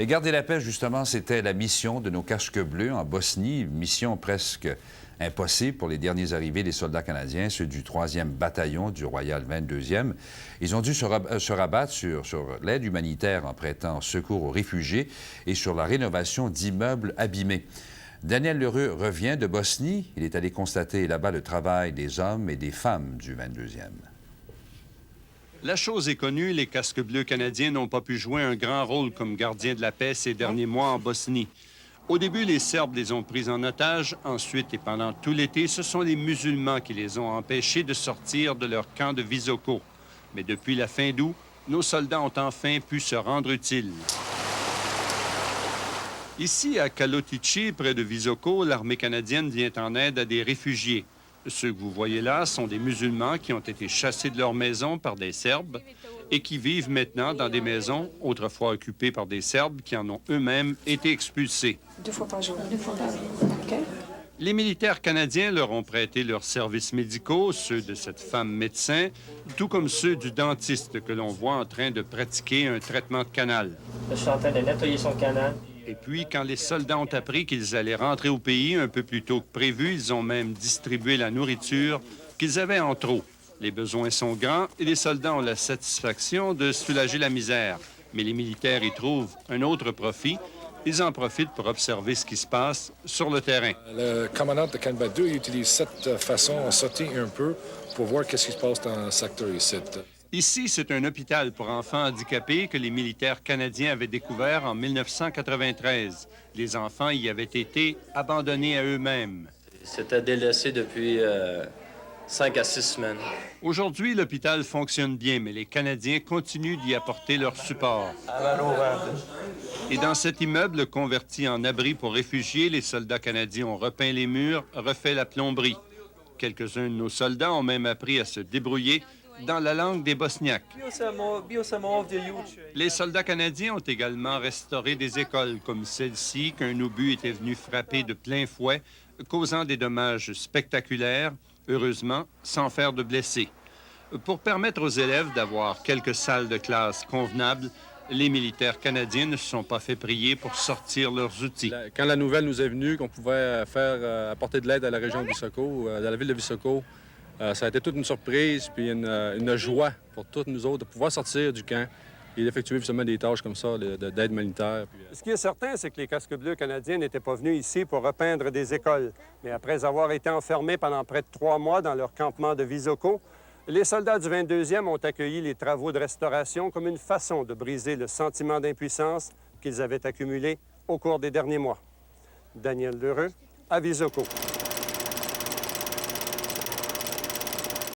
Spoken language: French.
Et garder la paix, justement, c'était la mission de nos casques bleus en Bosnie, une mission presque impossible pour les derniers arrivés des soldats canadiens, ceux du 3e bataillon du Royal 22e. Ils ont dû se rabattre sur l'aide humanitaire en prêtant secours aux réfugiés et sur la rénovation d'immeubles abîmés. Daniel Lheureux revient de Bosnie. Il est allé constater là-bas le travail des hommes et des femmes du 22e. La chose est connue, les casques bleus canadiens n'ont pas pu jouer un grand rôle comme gardiens de la paix ces derniers mois en Bosnie. Au début, les Serbes les ont pris en otage. Ensuite, et pendant tout l'été, ce sont les musulmans qui les ont empêchés de sortir de leur camp de Visoko. Mais depuis la fin d'août, nos soldats ont enfin pu se rendre utiles. Ici, à Kalotici, près de Visoko, l'armée canadienne vient en aide à des réfugiés. Ceux que vous voyez là sont des musulmans qui ont été chassés de leur maison par des Serbes et qui vivent maintenant dans des maisons autrefois occupées par des Serbes qui en ont eux-mêmes été expulsés. 2 fois par jour. 2 fois par jour. OK. Les militaires canadiens leur ont prêté leurs services médicaux, ceux de cette femme médecin, tout comme ceux du dentiste que l'on voit en train de pratiquer un traitement de canal. Je suis en train de nettoyer son canal. Et puis, quand les soldats ont appris qu'ils allaient rentrer au pays un peu plus tôt que prévu, ils ont même distribué la nourriture qu'ils avaient en trop. Les besoins sont grands et les soldats ont la satisfaction de soulager la misère. Mais les militaires y trouvent un autre profit. Ils en profitent pour observer ce qui se passe sur le terrain. Le commandant de Canada 2 utilise cette façon, on saute un peu pour voir qu'est-ce qui se passe dans le secteur ici. Ici, c'est un hôpital pour enfants handicapés que les militaires canadiens avaient découvert en 1993. Les enfants y avaient été abandonnés à eux-mêmes. C'était délaissé depuis 5 à 6 semaines. Aujourd'hui, l'hôpital fonctionne bien, mais les Canadiens continuent d'y apporter leur support. Et dans cet immeuble converti en abri pour réfugiés, les soldats canadiens ont repeint les murs, refait la plomberie. Quelques-uns de nos soldats ont même appris à se débrouiller dans la langue des Bosniaques. Les soldats canadiens ont également restauré des écoles comme celle-ci qu'un obus était venu frapper de plein fouet, causant des dommages spectaculaires, heureusement sans faire de blessés. Pour permettre aux élèves d'avoir quelques salles de classe convenables, les militaires canadiens ne se sont pas fait prier pour sortir leurs outils. Quand la nouvelle nous est venue qu'on pouvait apporter de l'aide à la région de Visoko, à la ville de Visoko, ça a été toute une surprise puis une joie pour tous nous autres de pouvoir sortir du camp et d'effectuer justement des tâches comme ça d'aide humanitaire. Ce qui est certain, c'est que les casques bleus canadiens n'étaient pas venus ici pour repeindre des écoles. Mais après avoir été enfermés pendant près de 3 mois dans leur campement de Visoko, les soldats du 22e ont accueilli les travaux de restauration comme une façon de briser le sentiment d'impuissance qu'ils avaient accumulé au cours des derniers mois. Daniel Lheureux, à Visoko.